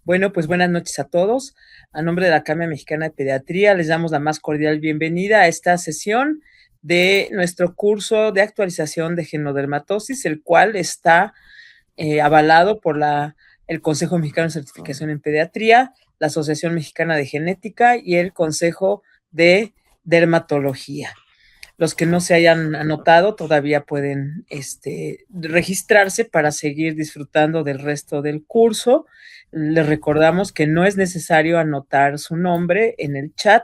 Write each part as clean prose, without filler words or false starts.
Bueno, pues buenas noches a todos. A nombre de la Academia Mexicana de Pediatría, les damos la más cordial bienvenida a esta sesión de nuestro curso de actualización de genodermatosis, el cual está avalado por el Consejo Mexicano de Certificación en Pediatría, la Asociación Mexicana de Genética y el Consejo de Dermatología. Los que no se hayan anotado todavía pueden registrarse para seguir disfrutando del resto del curso. Les recordamos que no es necesario anotar su nombre en el chat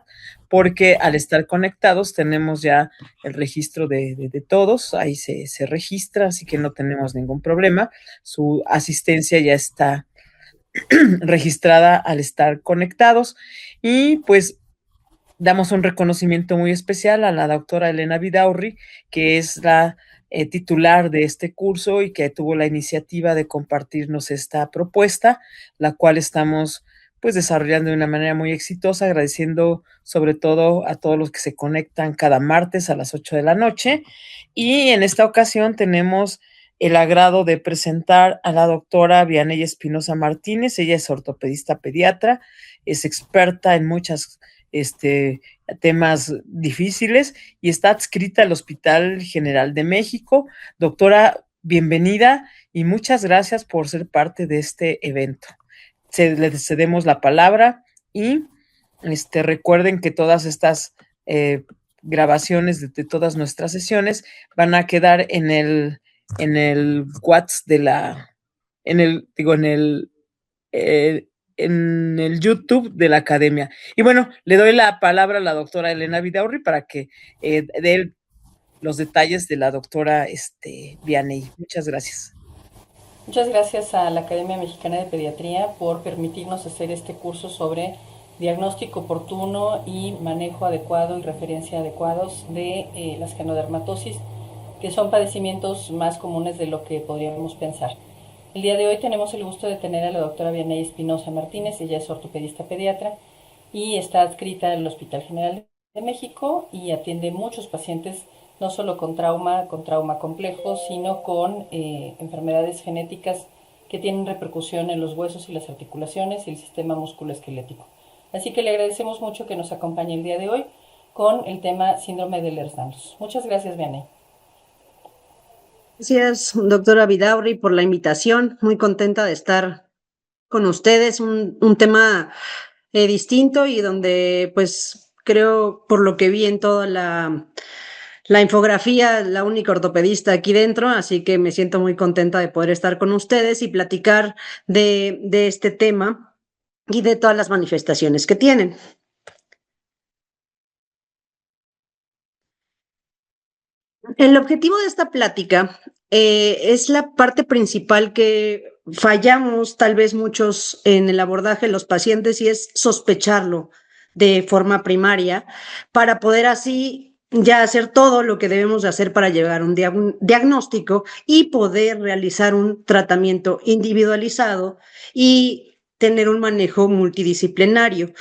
porque al estar conectados tenemos ya el registro de todos, ahí se registra, así que no tenemos ningún problema. Su asistencia ya está registrada al estar conectados y pues damos un reconocimiento muy especial a la doctora Elena Vidaurri, que es la titular de este curso y que tuvo la iniciativa de compartirnos esta propuesta, la cual estamos pues desarrollando de una manera muy exitosa, agradeciendo sobre todo a todos los que se conectan cada martes a las 8 de la noche. Y en esta ocasión tenemos el agrado de presentar a la doctora Vianey Espinosa Martínez. Ella es ortopedista pediatra, es experta en muchas temas difíciles y está adscrita al Hospital General de México. Doctora, bienvenida y muchas gracias por ser parte de este evento. Le cedemos la palabra y recuerden que todas estas grabaciones de todas nuestras sesiones van a quedar en el WhatsApp de en el YouTube de la academia. Y bueno, le doy la palabra a la doctora Elena Vidaurri para que dé los detalles de la doctora Vianey. Muchas gracias. Muchas gracias a la Academia Mexicana de Pediatría por permitirnos hacer este curso sobre diagnóstico oportuno y manejo adecuado y referencia adecuados de las genodermatosis, que son padecimientos más comunes de lo que podríamos pensar. El día de hoy tenemos el gusto de tener a la doctora Vianey Espinosa Martínez. Ella es ortopedista pediatra y está adscrita al Hospital General de México y atiende muchos pacientes no solo con trauma complejo, sino con enfermedades genéticas que tienen repercusión en los huesos y las articulaciones y el sistema musculoesquelético. Así que le agradecemos mucho que nos acompañe el día de hoy con el tema síndrome de Ehlers-Danlos. Muchas gracias, Vianey. Gracias, doctora Vidaurri, por la invitación. Muy contenta de estar con ustedes. Un tema distinto y donde, pues, creo, por lo que vi en toda la infografía, la única ortopedista aquí dentro, así que me siento muy contenta de poder estar con ustedes y platicar de este tema y de todas las manifestaciones que tienen. El objetivo de esta plática es la parte principal que fallamos tal vez muchos en el abordaje de los pacientes y es sospecharlo de forma primaria para poder así ya hacer todo lo que debemos de hacer para llegar a un diagnóstico y poder realizar un tratamiento individualizado y tener un manejo multidisciplinario.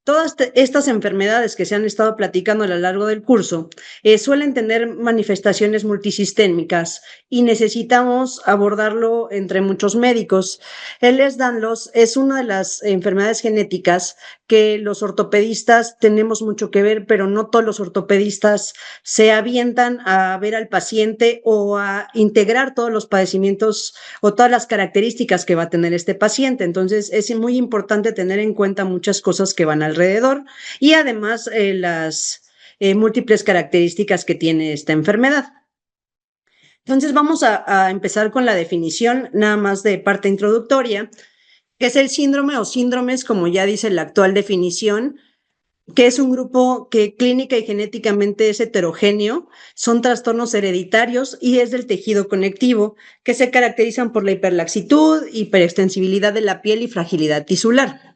Todas estas enfermedades que se han estado platicando a lo largo del curso suelen tener manifestaciones multisistémicas y necesitamos abordarlo entre muchos médicos. El Ehlers-Danlos es una de las enfermedades genéticas que los ortopedistas tenemos mucho que ver, pero no todos los ortopedistas se avientan a ver al paciente o a integrar todos los padecimientos o todas las características que va a tener este paciente. Entonces, es muy importante tener en cuenta muchas cosas que van alrededor y además las múltiples características que tiene esta enfermedad. Entonces, vamos a empezar con la definición, nada más de parte introductoria, que es el síndrome o síndromes, como ya dice la actual definición, que es un grupo que clínica y genéticamente es heterogéneo, son trastornos hereditarios y es del tejido conectivo, que se caracterizan por la hiperlaxitud, hiperextensibilidad de la piel y fragilidad tisular.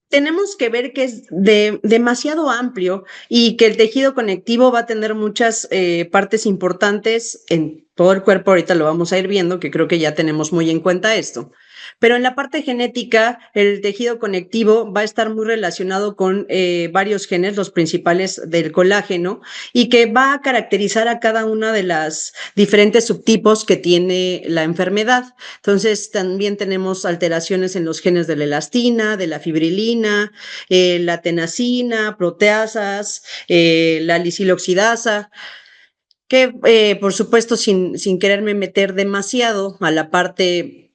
Tenemos que ver que es demasiado amplio y que el tejido conectivo va a tener muchas partes importantes en todo el cuerpo. Ahorita lo vamos a ir viendo, que creo que ya tenemos muy en cuenta esto. Pero en la parte genética, el tejido conectivo va a estar muy relacionado con varios genes, los principales del colágeno, y que va a caracterizar a cada una de las diferentes subtipos que tiene la enfermedad. Entonces, también tenemos alteraciones en los genes de la elastina, de la fibrilina, la tenasina, proteasas, la lisiloxidasa, que por supuesto sin quererme meter demasiado a la parte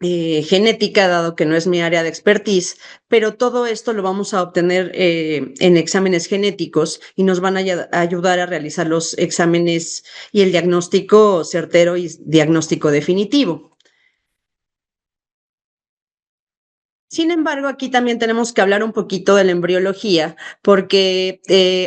genética, dado que no es mi área de expertise, pero todo esto lo vamos a obtener en exámenes genéticos y nos van a ayudar a realizar los exámenes y el diagnóstico certero y diagnóstico definitivo. Sin embargo, aquí también tenemos que hablar un poquito de la embriología, porque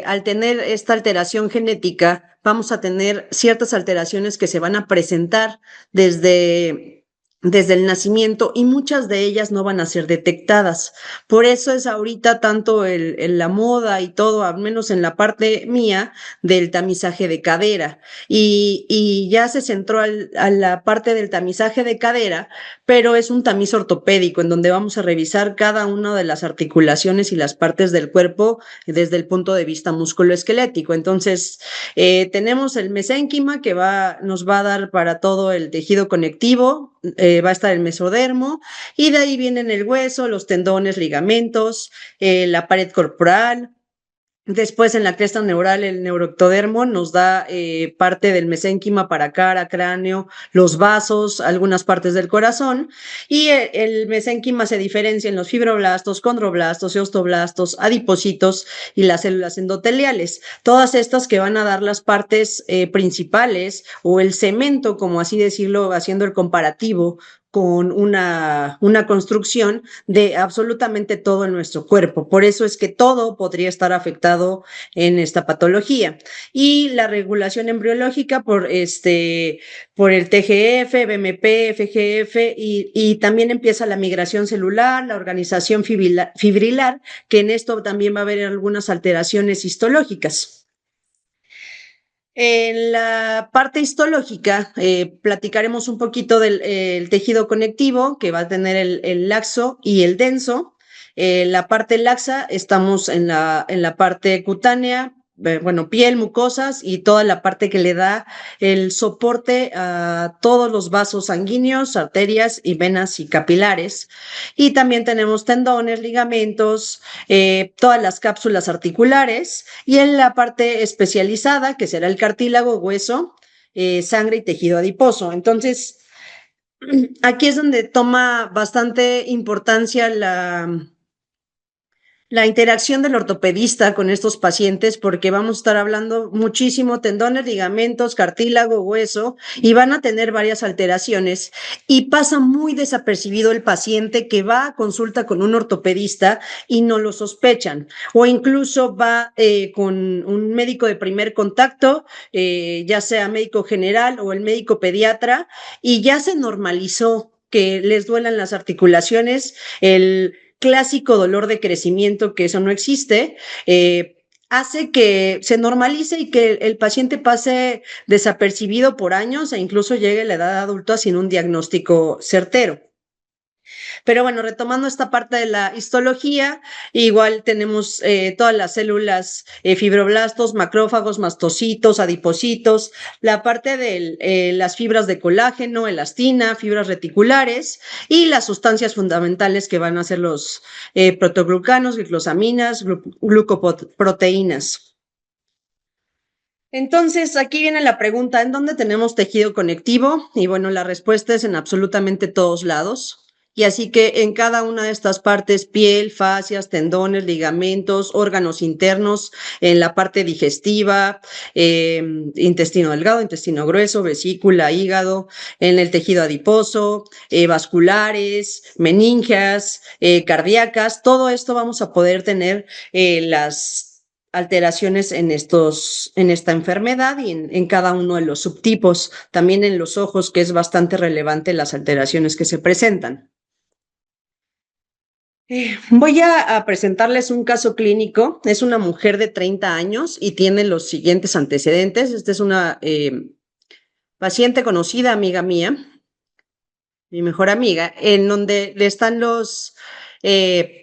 al tener esta alteración genética, vamos a tener ciertas alteraciones que se van a presentar desde el nacimiento y muchas de ellas no van a ser detectadas. Por eso es ahorita tanto la moda y todo, al menos en la parte mía, del tamizaje de cadera. Y ya se centró a la parte del tamizaje de cadera, pero es un tamiz ortopédico en donde vamos a revisar cada una de las articulaciones y las partes del cuerpo desde el punto de vista musculoesquelético. Entonces, tenemos el mesénquima que nos va a dar para todo el tejido conectivo, va a estar el mesodermo, y de ahí vienen el hueso, los tendones, ligamentos, la pared corporal. Después en la cresta neural, el neuroectodermo nos da parte del mesénquima para cara, cráneo, los vasos, algunas partes del corazón, y el mesénquima se diferencia en los fibroblastos, condroblastos, osteoblastos, adipocitos y las células endoteliales. Todas estas que van a dar las partes principales o el cemento, como así decirlo, haciendo el comparativo con una construcción de absolutamente todo en nuestro cuerpo. Por eso es que todo podría estar afectado en esta patología. Y la regulación embriológica por el TGF, BMP, FGF, y también empieza la migración celular, la organización fibrilar, que en esto también va a haber algunas alteraciones histológicas. En la parte histológica, platicaremos un poquito del tejido conectivo, que va a tener el laxo y el denso. La parte laxa, estamos en la parte cutánea, piel, mucosas y toda la parte que le da el soporte a todos los vasos sanguíneos, arterias y venas y capilares. Y también tenemos tendones, ligamentos, todas las cápsulas articulares, y en la parte especializada, que será el cartílago, hueso, sangre y tejido adiposo. Entonces, aquí es donde toma bastante importancia la interacción del ortopedista con estos pacientes, porque vamos a estar hablando muchísimo tendones, ligamentos, cartílago, hueso, y van a tener varias alteraciones, y pasa muy desapercibido el paciente que va a consulta con un ortopedista y no lo sospechan, o incluso va con un médico de primer contacto, ya sea médico general o el médico pediatra, y ya se normalizó que les duelan las articulaciones, el clásico dolor de crecimiento, que eso no existe, hace que se normalice y que el paciente pase desapercibido por años e incluso llegue a la edad adulta sin un diagnóstico certero. Pero bueno, retomando esta parte de la histología, igual tenemos todas las células, fibroblastos, macrófagos, mastocitos, adipocitos, la parte de las fibras de colágeno, elastina, fibras reticulares y las sustancias fundamentales que van a ser los protoglucanos, glicosaminas, glucoproteínas. Entonces, aquí viene la pregunta, ¿en dónde tenemos tejido conectivo? Y bueno, la respuesta es en absolutamente todos lados. Y así que en cada una de estas partes, piel, fascias, tendones, ligamentos, órganos internos, en la parte digestiva, intestino delgado, intestino grueso, vesícula, hígado, en el tejido adiposo, vasculares, meningias, cardíacas, todo esto vamos a poder tener las alteraciones en esta enfermedad y en cada uno de los subtipos, también en los ojos, que es bastante relevante las alteraciones que se presentan. Voy a presentarles un caso clínico. Es una mujer de 30 años y tiene los siguientes antecedentes. Esta es una paciente conocida, amiga mía. mi mejor amiga, en donde le están los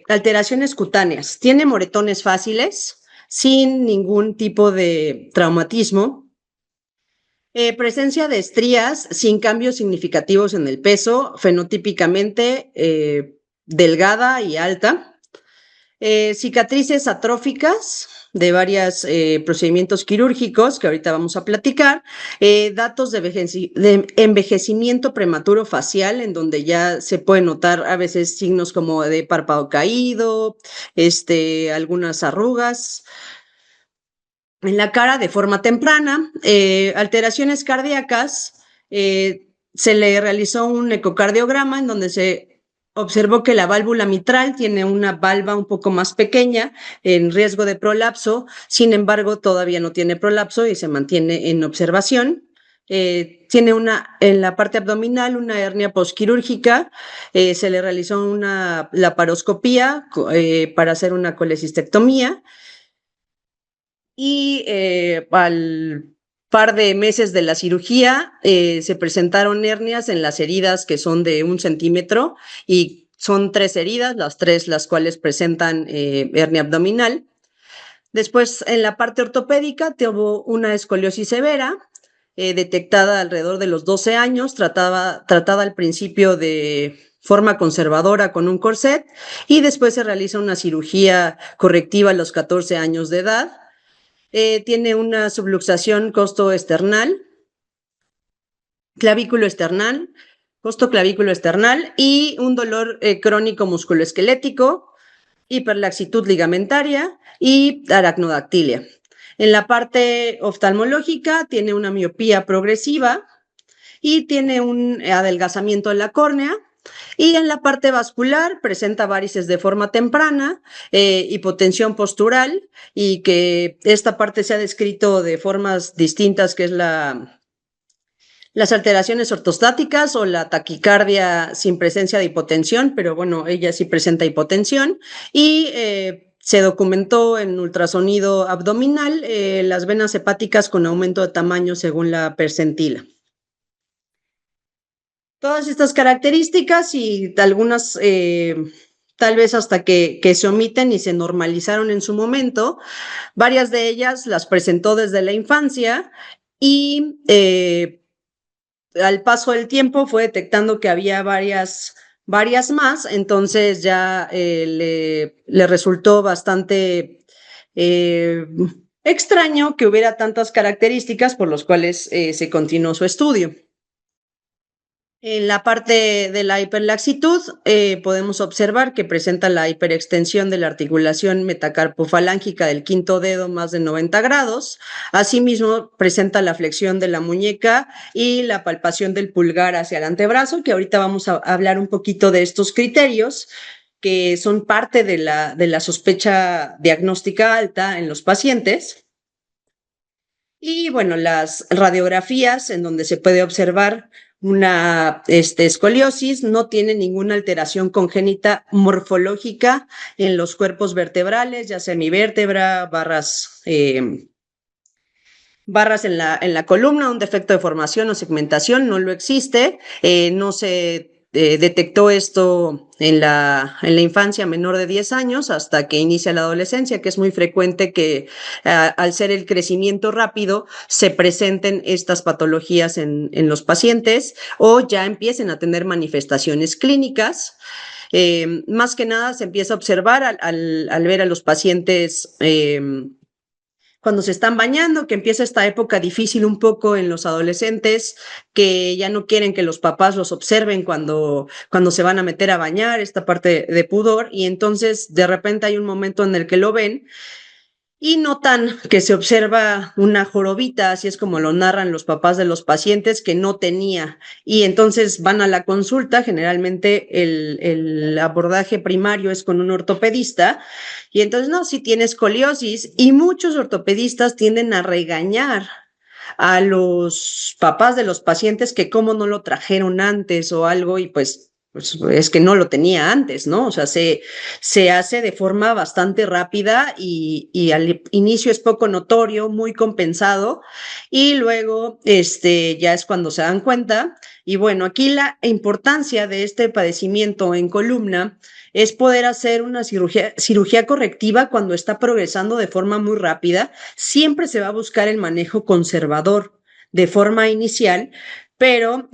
alteraciones cutáneas. Tiene moretones fáciles, sin ningún tipo de traumatismo. Presencia de estrías sin cambios significativos en el peso, fenotípicamente delgada y alta. Cicatrices atróficas de varios procedimientos quirúrgicos que ahorita vamos a platicar, datos de envejecimiento prematuro facial, en donde ya se puede notar a veces signos como de párpado caído, algunas arrugas en la cara de forma temprana, alteraciones cardíacas. Se le realizó un ecocardiograma en donde se observó que la válvula mitral tiene una valva un poco más pequeña en riesgo de prolapso. Sin embargo, todavía no tiene prolapso y se mantiene en observación. Tiene en la parte abdominal una hernia posquirúrgica. Se le realizó una laparoscopía para hacer una colecistectomía. Y al par de meses de la cirugía se presentaron hernias en las heridas que son de 1 centímetro, y son 3 heridas, las cuales presentan hernia abdominal. Después, en la parte ortopédica, tuvo una escoliosis severa, detectada alrededor de los 12 años, tratada al principio de forma conservadora con un corset, y después se realiza una cirugía correctiva a los 14 años de edad. Tiene una subluxación costo-esternal, costo-clavículo esternal, y un dolor crónico musculoesquelético, hiperlaxitud ligamentaria y aracnodactilia. En la parte oftalmológica tiene una miopía progresiva y tiene un adelgazamiento de la córnea. Y en la parte vascular presenta varices de forma temprana, hipotensión postural, y que esta parte se ha descrito de formas distintas, que es las alteraciones ortostáticas o la taquicardia sin presencia de hipotensión, pero bueno, ella sí presenta hipotensión. Y se documentó en ultrasonido abdominal las venas hepáticas con aumento de tamaño según la percentila. Todas estas características y algunas tal vez hasta que se omiten y se normalizaron en su momento, varias de ellas las presentó desde la infancia, y al paso del tiempo fue detectando que había varias más, entonces ya le resultó bastante extraño que hubiera tantas características por las cuales se continuó su estudio. En la parte de la hiperlaxitud podemos observar que presenta la hiperextensión de la articulación metacarpofalángica del quinto dedo más de 90 grados. Asimismo, presenta la flexión de la muñeca y la palpación del pulgar hacia el antebrazo, que ahorita vamos a hablar un poquito de estos criterios que son parte de la sospecha diagnóstica alta en los pacientes. Y bueno, las radiografías en donde se puede observar una escoliosis, no tiene ninguna alteración congénita morfológica en los cuerpos vertebrales, ya sea semivértebra, barras en la columna, un defecto de formación o segmentación no lo existe. No se detectó esto en la infancia menor de 10 años hasta que inicia la adolescencia, que es muy frecuente que al ser el crecimiento rápido se presenten estas patologías en los pacientes o ya empiecen a tener manifestaciones clínicas. Más que nada se empieza a observar al ver a los pacientes cuando se están bañando, que empieza esta época difícil un poco en los adolescentes, que ya no quieren que los papás los observen cuando se van a meter a bañar, esta parte de pudor, y entonces de repente hay un momento en el que lo ven y notan que se observa una jorobita, así es como lo narran los papás de los pacientes, que no tenía, y entonces van a la consulta. Generalmente el abordaje primario es con un ortopedista, y entonces no, sí tiene escoliosis, y muchos ortopedistas tienden a regañar a los papás de los pacientes que cómo no lo trajeron antes o algo, y pues es que no lo tenía antes, ¿no? O sea, se hace de forma bastante rápida y al inicio es poco notorio, muy compensado, y luego ya es cuando se dan cuenta Y bueno, aquí la importancia de este padecimiento en columna es poder hacer una cirugía correctiva cuando está progresando de forma muy rápida. Siempre se va a buscar el manejo conservador de forma inicial, pero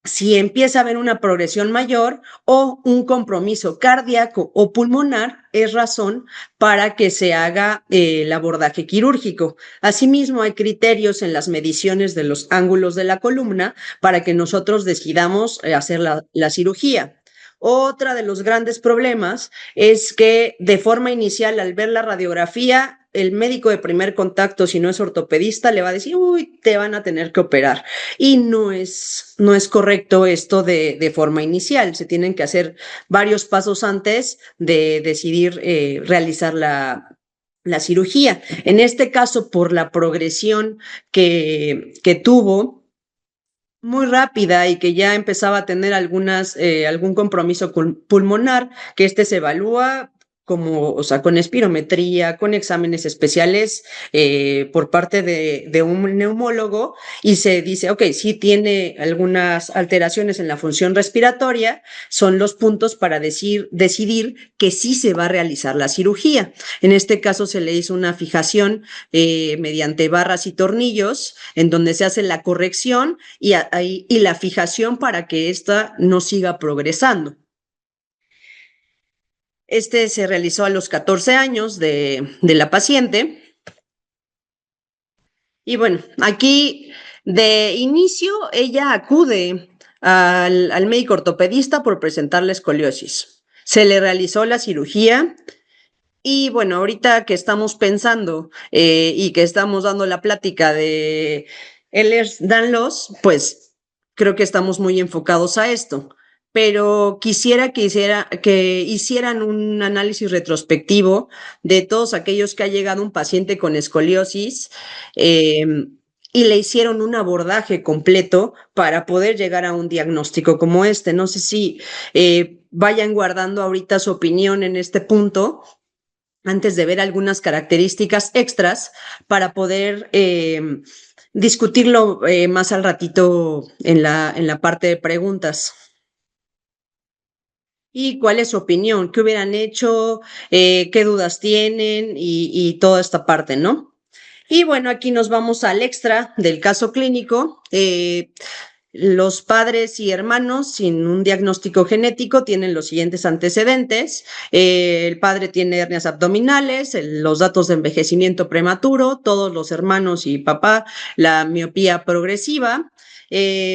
si empieza a haber una progresión mayor o un compromiso cardíaco o pulmonar, es razón para que se haga el abordaje quirúrgico. Asimismo, hay criterios en las mediciones de los ángulos de la columna para que nosotros decidamos hacer la cirugía. Otra de los grandes problemas es que de forma inicial, al ver la radiografía, el médico de primer contacto, si no es ortopedista, le va a decir, uy, te van a tener que operar. Y no es correcto esto de forma inicial. Se tienen que hacer varios pasos antes de decidir realizar la cirugía. En este caso, por la progresión que tuvo, muy rápida y que ya empezaba a tener algún compromiso pulmonar, que se evalúa como, o sea, con espirometría, con exámenes especiales por parte de un neumólogo y se dice, ok, sí tiene algunas alteraciones en la función respiratoria, son los puntos para decidir que sí se va a realizar la cirugía. En este caso se le hizo una fijación mediante barras y tornillos en donde se hace la corrección y la fijación para que ésta no siga progresando. Se realizó a los 14 años de la paciente. Y bueno, aquí de inicio ella acude al médico ortopedista por presentarle escoliosis. Se le realizó la cirugía. Y bueno, ahorita que estamos pensando y que estamos dando la plática de Ehlers-Danlos, pues creo que estamos muy enfocados a esto. Pero quisiera que hicieran un análisis retrospectivo de todos aquellos que ha llegado un paciente con escoliosis eh, y le hicieron un abordaje completo para poder llegar a un diagnóstico como este. No sé si vayan guardando ahorita su opinión en este punto antes de ver algunas características extras para poder discutirlo más al ratito en la parte de preguntas. ¿Y cuál es su opinión? ¿Qué hubieran hecho? ¿Qué dudas tienen? Y toda esta parte, ¿no? Y bueno, aquí nos vamos al extra del caso clínico. Los padres y hermanos sin un diagnóstico genético tienen los siguientes antecedentes. El padre tiene hernias abdominales, los datos de envejecimiento prematuro, todos los hermanos y papá, la miopía progresiva.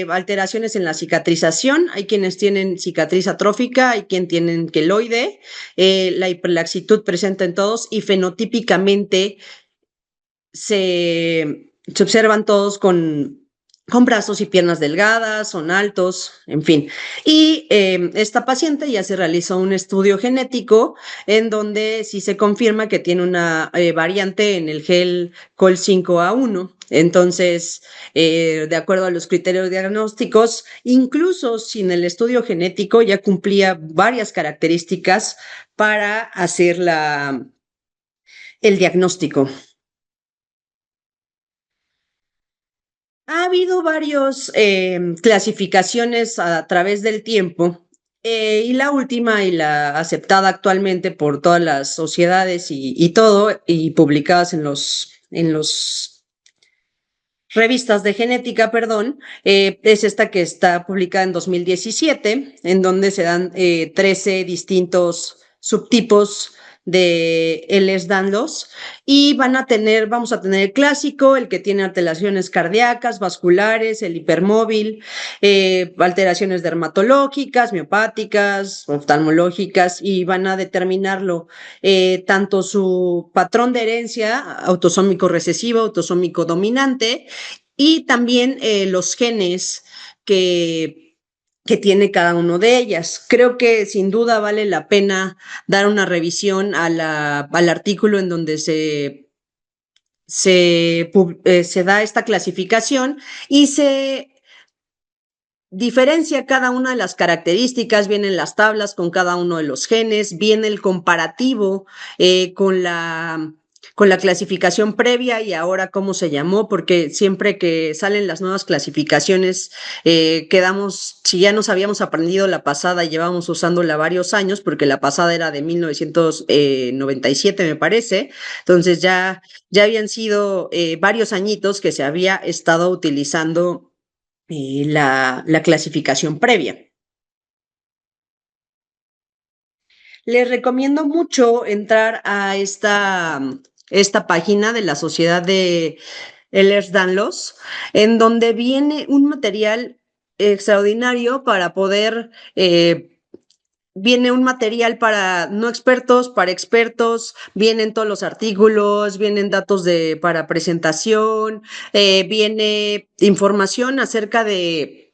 Alteraciones en la cicatrización, hay quienes tienen cicatriz atrófica, hay quienes tienen queloide, la hiperlaxitud presente en todos y fenotípicamente se observan todos con brazos y piernas delgadas, son altos, en fin. Y esta paciente ya se realizó un estudio genético en donde sí se confirma que tiene una variante en el gel COL5A1. Entonces, de acuerdo a los criterios diagnósticos, incluso sin el estudio genético ya cumplía varias características para hacer el diagnóstico. Ha habido varias clasificaciones a través del tiempo y la última y la aceptada actualmente por todas las sociedades y todo y publicadas en los revistas de genética, perdón, es esta que está publicada en 2017, en donde se dan 13 distintos subtipos de Ehlers-Danlos y vamos a tener el clásico, el que tiene alteraciones cardíacas, vasculares, el hipermóvil, alteraciones dermatológicas, miopáticas, oftalmológicas y van a determinarlo tanto su patrón de herencia, autosómico recesivo, autosómico dominante y también los genes que tiene cada uno de ellas. Creo que sin duda vale la pena dar una revisión al artículo en donde se da esta clasificación y se diferencia cada una de las características, vienen las tablas con cada uno de los genes, viene el comparativo con con la clasificación previa y ahora cómo se llamó, porque siempre que salen las nuevas clasificaciones, quedamos, si ya nos habíamos aprendido la pasada y llevamos usándola varios años, porque la pasada era de 1997, me parece, entonces ya habían sido varios añitos que se había estado utilizando la clasificación previa. Les recomiendo mucho entrar a esta página de la Sociedad de Ehlers-Danlos, en donde viene un material extraordinario para poder, viene un material para no expertos, para expertos, vienen todos los artículos, vienen datos para presentación, viene información acerca de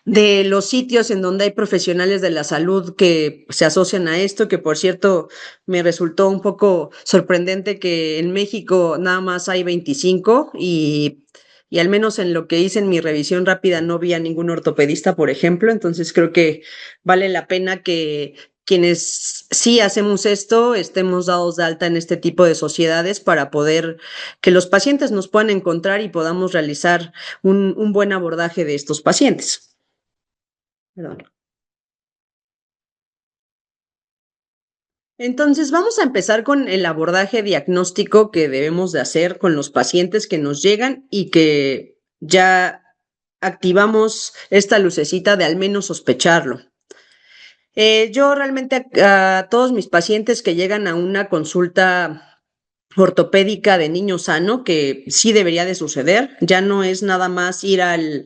los sitios en donde hay profesionales de la salud que se asocian a esto, que por cierto me resultó un poco sorprendente que en México nada más hay 25 y al menos en lo que hice en mi revisión rápida no vi a ningún ortopedista, por ejemplo, entonces creo que vale la pena que quienes sí hacemos esto estemos dados de alta en este tipo de sociedades para poder que los pacientes nos puedan encontrar y podamos realizar un buen abordaje de estos pacientes. Perdón. Entonces, vamos a empezar con el abordaje diagnóstico que debemos de hacer con los pacientes que nos llegan y que ya activamos esta lucecita de al menos sospecharlo. Yo realmente a todos mis pacientes que llegan a una consulta ortopédica de niño sano, que sí debería de suceder, ya no es nada más ir al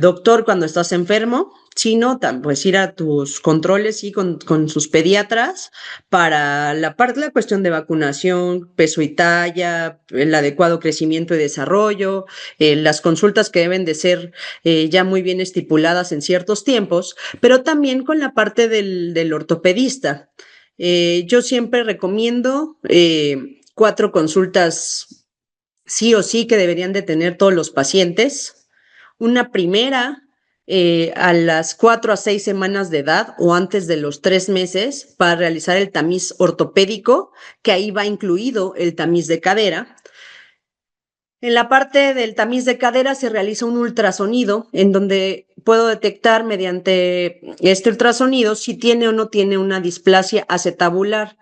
doctor cuando estás enfermo, sino pues ir a tus controles sí, con sus pediatras para la cuestión de vacunación, peso y talla, el adecuado crecimiento y desarrollo, las consultas que deben de ser ya muy bien estipuladas en ciertos tiempos, pero también con la parte del ortopedista. Yo siempre recomiendo 4 consultas sí o sí que deberían de tener todos los pacientes. Una primera a las 4 a 6 semanas de edad o antes de los 3 meses para realizar el tamiz ortopédico, que ahí va incluido el tamiz de cadera. En la parte del tamiz de cadera se realiza un ultrasonido en donde puedo detectar mediante este ultrasonido si tiene o no tiene una displasia acetabular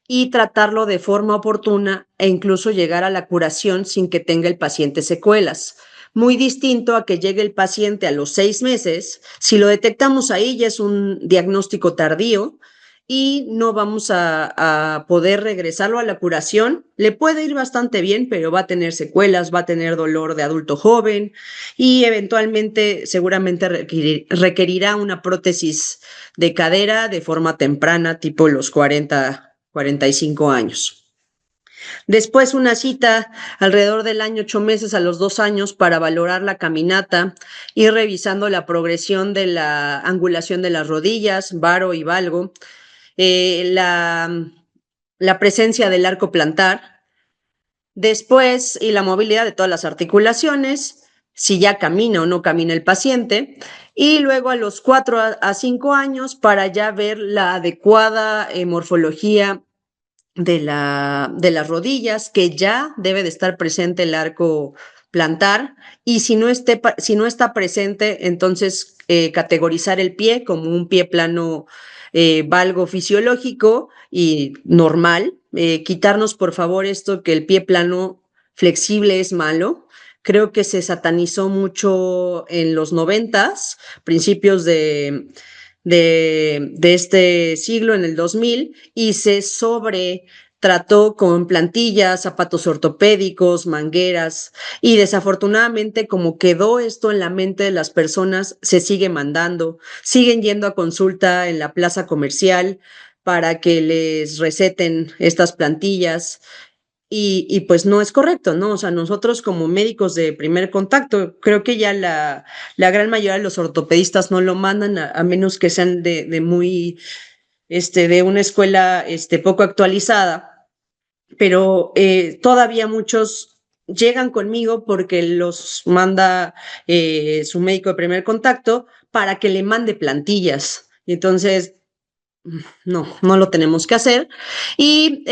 y tratarlo de forma oportuna e incluso llegar a la curación sin que tenga el paciente secuelas. Muy distinto a que llegue el paciente a los 6 meses. Si lo detectamos ahí ya es un diagnóstico tardío y no vamos a poder regresarlo a la curación. Le puede ir bastante bien, pero va a tener secuelas, va a tener dolor de adulto joven y eventualmente seguramente requerirá una prótesis de cadera de forma temprana, tipo los 40, 45 años. Después una cita alrededor del año 8 meses a los 2 años para valorar la caminata, ir revisando la progresión de la angulación de las rodillas, varo y valgo, la presencia del arco plantar, después y la movilidad de todas las articulaciones, si ya camina o no camina el paciente, y luego a los 4 a 5 años para ya ver la adecuada morfología de las rodillas, que ya debe de estar presente el arco plantar, y si no está presente, entonces categorizar el pie como un pie plano valgo fisiológico y normal. Quitarnos, por favor, esto que el pie plano flexible es malo. Creo que se satanizó mucho en los 90s, principios de este siglo, en el 2000, y se sobretrató con plantillas, zapatos ortopédicos, mangueras, y desafortunadamente como quedó esto en la mente de las personas, se sigue mandando, siguen yendo a consulta en la plaza comercial para que les receten estas plantillas. Y pues no es correcto, ¿no? O sea, nosotros como médicos de primer contacto, creo que ya la gran mayoría de los ortopedistas no lo mandan a menos que sean de muy, de una escuela, poco actualizada, pero todavía muchos llegan conmigo porque los manda su médico de primer contacto para que le mande plantillas. Entonces, no lo tenemos que hacer. Y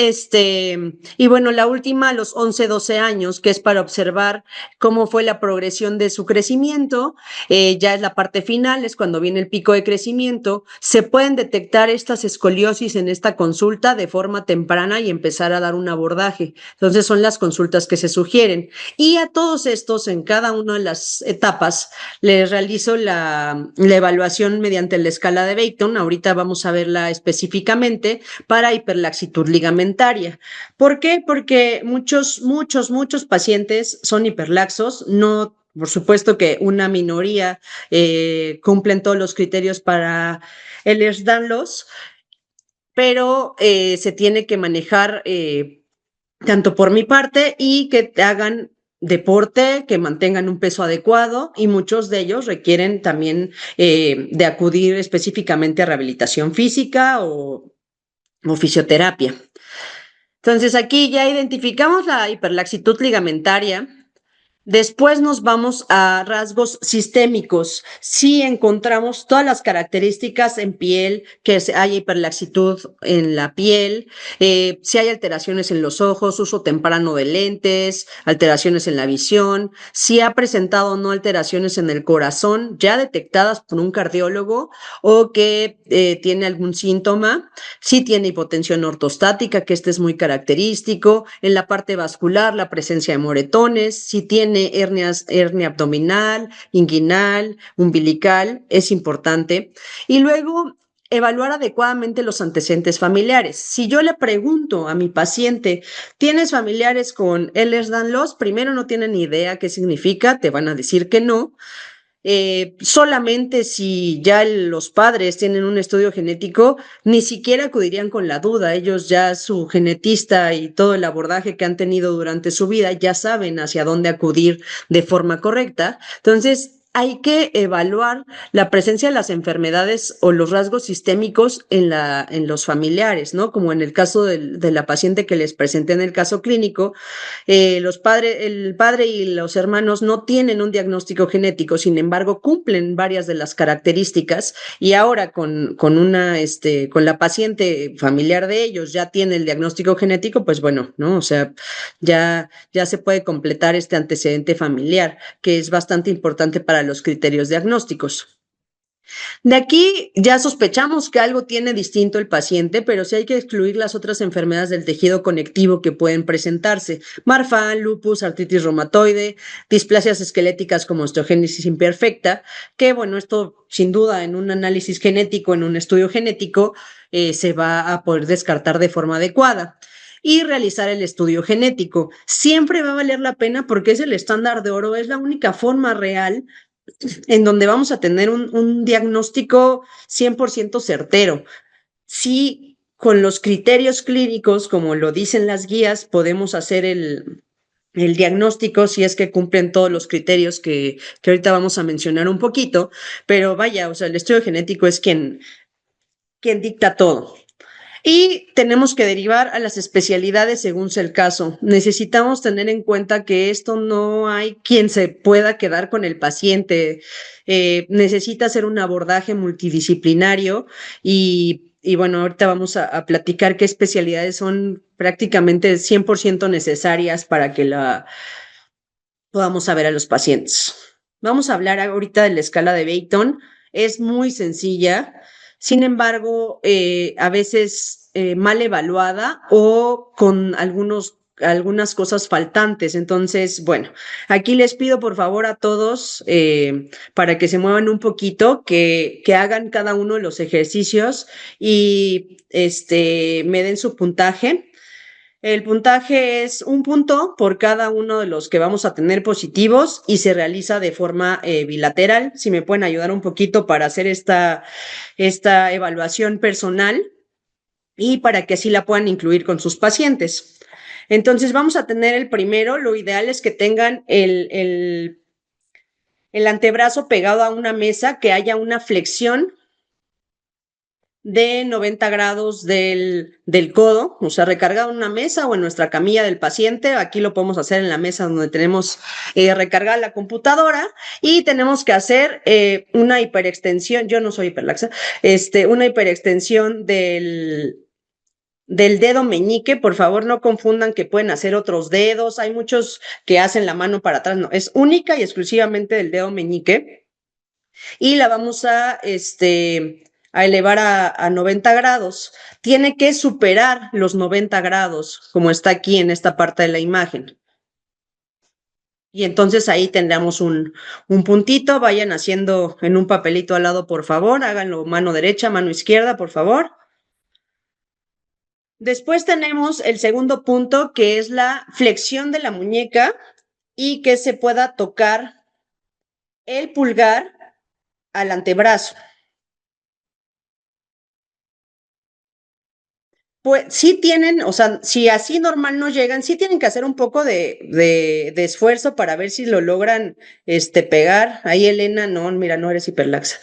bueno, la última a los 11, 12 años, que es para observar cómo fue la progresión de su crecimiento. Ya es la parte final, es cuando viene el pico de crecimiento. Se pueden detectar estas escoliosis en esta consulta de forma temprana y empezar a dar un abordaje. Entonces son las consultas que se sugieren. Y a todos estos, en cada una de las etapas, les realizo la evaluación mediante la escala de Beighton. Ahorita vamos a verla específicamente para hiperlaxitud ligamentaria. ¿Por qué? Porque muchos pacientes son hiperlaxos, no. Por supuesto que una minoría cumplen todos los criterios para el Ehlers-Danlos, pero se tiene que manejar tanto por mi parte y que hagan deporte, que mantengan un peso adecuado, y muchos de ellos requieren también de acudir específicamente a rehabilitación física o fisioterapia. Entonces aquí ya identificamos la hiperlaxitud ligamentaria. Después nos vamos a rasgos sistémicos. Si encontramos todas las características en piel, que hay hiperlaxitud en la piel, si hay alteraciones en los ojos, uso temprano de lentes, alteraciones en la visión, si ha presentado o no alteraciones en el corazón, ya detectadas por un cardiólogo, o que tiene algún síntoma, si tiene hipotensión ortostática, que este es muy característico, en la parte vascular, la presencia de moretones, si tiene hernia abdominal, inguinal, umbilical, es importante. Y luego evaluar adecuadamente los antecedentes familiares. Si yo le pregunto a mi paciente, ¿tienes familiares con Ehlers-Danlos? Primero no tienen ni idea qué significa, te van a decir que no. Solamente si ya los padres tienen un estudio genético, ni siquiera acudirían con la duda. Ellos ya, su genetista y todo el abordaje que han tenido durante su vida, ya saben hacia dónde acudir de forma correcta. Entonces, hay que evaluar la presencia de las enfermedades o los rasgos sistémicos en los familiares, ¿no? Como en el caso de la paciente que les presenté en el caso clínico. El padre y los hermanos no tienen un diagnóstico genético, sin embargo, cumplen varias de las características, y ahora con la paciente familiar de ellos ya tiene el diagnóstico genético, pues bueno, ¿no? O sea, ya se puede completar este antecedente familiar, que es bastante importante para los criterios diagnósticos. De aquí ya sospechamos que algo tiene distinto el paciente, pero sí hay que excluir las otras enfermedades del tejido conectivo que pueden presentarse: Marfan, lupus, artritis reumatoide, displasias esqueléticas como osteogénesis imperfecta, que bueno, esto sin duda en un análisis genético, en un estudio genético, se va a poder descartar de forma adecuada. Y realizar el estudio genético. Siempre va a valer la pena porque es el estándar de oro, es la única forma real en donde vamos a tener un diagnóstico 100% certero. Si con los criterios clínicos, como lo dicen las guías, podemos hacer el diagnóstico, si es que cumplen todos los criterios que ahorita vamos a mencionar un poquito, pero vaya, o sea, el estudio genético es quien dicta todo. Y tenemos que derivar a las especialidades según sea el caso. Necesitamos tener en cuenta que esto no hay quien se pueda quedar con el paciente. Necesita hacer un abordaje multidisciplinario y bueno, ahorita vamos a platicar qué especialidades son prácticamente 100% necesarias para que podamos saber a los pacientes. Vamos a hablar ahorita de la escala de Beighton. Es muy sencilla. Sin embargo, a veces mal evaluada o con algunas cosas faltantes. Entonces, bueno, aquí les pido por favor a todos, para que se muevan un poquito, que hagan cada uno de los ejercicios y me den su puntaje. El puntaje es 1 punto por cada uno de los que vamos a tener positivos y se realiza de forma bilateral. Si me pueden ayudar un poquito para hacer esta evaluación personal y para que así la puedan incluir con sus pacientes. Entonces vamos a tener el primero. Lo ideal es que tengan el antebrazo pegado a una mesa, que haya una flexión de 90 grados del codo, o sea, recargado en una mesa o en nuestra camilla del paciente. Aquí lo podemos hacer en la mesa donde tenemos recargada la computadora, y tenemos que hacer una hiperextensión. Yo no soy hiperlaxa, una hiperextensión del dedo meñique. Por favor, no confundan que pueden hacer otros dedos. Hay muchos que hacen la mano para atrás. No, es única y exclusivamente del dedo meñique. Y la vamos a elevar a 90 grados. Tiene que superar los 90 grados, como está aquí en esta parte de la imagen. Y entonces ahí tendremos un puntito. Vayan haciendo en un papelito al lado, por favor. Háganlo mano derecha, mano izquierda, por favor. Después tenemos el segundo punto, que es la flexión de la muñeca y que se pueda tocar el pulgar al antebrazo. Pues sí tienen, o sea, si así normal no llegan, sí tienen que hacer un poco de esfuerzo para ver si lo logran pegar. Ahí Elena, no, mira, no eres hiperlaxa.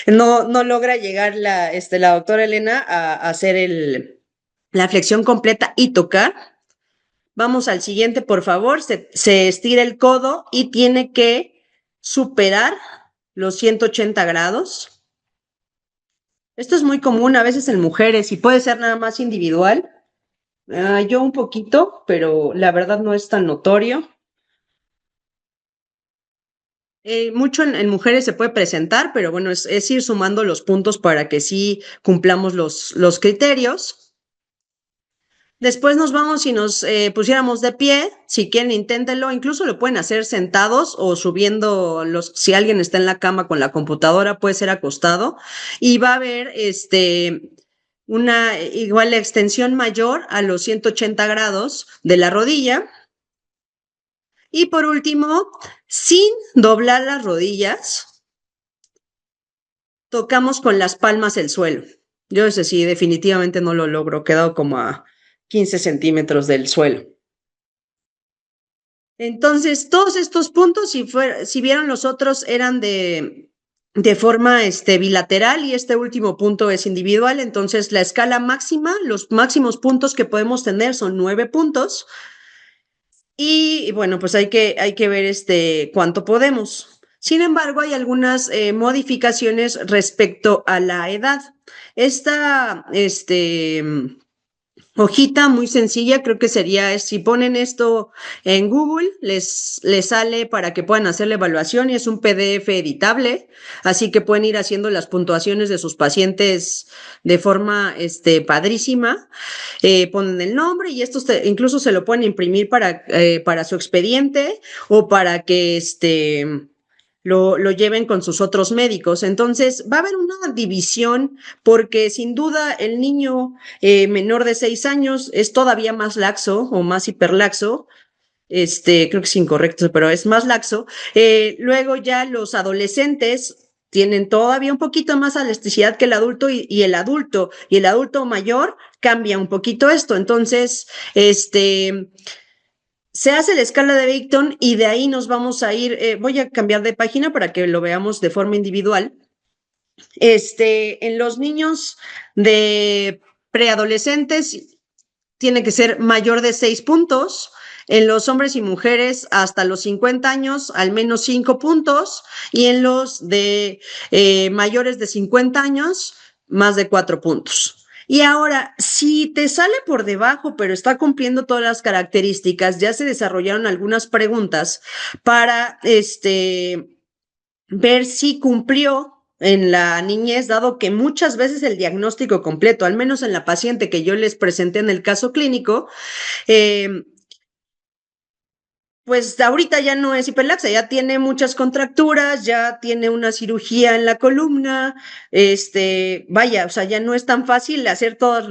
No logra llegar la doctora Elena a hacer la flexión completa y tocar. Vamos al siguiente, por favor. Se estira el codo y tiene que superar los 180 grados. Esto es muy común a veces en mujeres y puede ser nada más individual. Yo un poquito, pero la verdad no es tan notorio. Mucho en mujeres se puede presentar, pero bueno, es ir sumando los puntos para que sí cumplamos los criterios. Después nos vamos y nos pusiéramos de pie. Si quieren, inténtenlo. Incluso lo pueden hacer sentados o subiendo si alguien está en la cama con la computadora, puede ser acostado. Y va a haber una igual extensión mayor a los 180 grados de la rodilla. Y por último, sin doblar las rodillas, tocamos con las palmas el suelo. Yo ese sí, definitivamente no lo logro. He quedado como a 15 centímetros del suelo. Entonces, todos estos puntos, si vieron los otros, eran de forma bilateral, y este último punto es individual. Entonces, la escala máxima, los máximos puntos que podemos tener son 9 puntos. Y bueno, pues hay que ver cuánto podemos. Sin embargo, hay algunas modificaciones respecto a la edad. Esta hojita muy sencilla, creo que sería, si ponen esto en Google, les sale para que puedan hacer la evaluación, y es un PDF editable, así que pueden ir haciendo las puntuaciones de sus pacientes de forma padrísima. Ponen el nombre, y esto incluso se lo pueden imprimir para su expediente, o para que lo lleven con sus otros médicos. Entonces, va a haber una división, porque sin duda el niño menor de 6 años es todavía más laxo o más hiperlaxo. Creo que es incorrecto, pero es más laxo. Luego ya los adolescentes tienen todavía un poquito más elasticidad que el adulto, y el adulto mayor cambia un poquito esto. Entonces, se hace la escala de Beighton, y de ahí nos vamos a ir. Voy a cambiar de página para que lo veamos de forma individual. En los niños de preadolescentes tiene que ser mayor de 6 puntos. En los hombres y mujeres hasta los 50 años, al menos 5 puntos. Y en los de mayores de 50 años, más de 4 puntos. Y ahora, si te sale por debajo, pero está cumpliendo todas las características, ya se desarrollaron algunas preguntas para ver si cumplió en la niñez, dado que muchas veces el diagnóstico completo, al menos en la paciente que yo les presenté en el caso clínico, pues ahorita ya no es hiperlaxa, ya tiene muchas contracturas, ya tiene una cirugía en la columna. Vaya, o sea, ya no es tan fácil hacer todos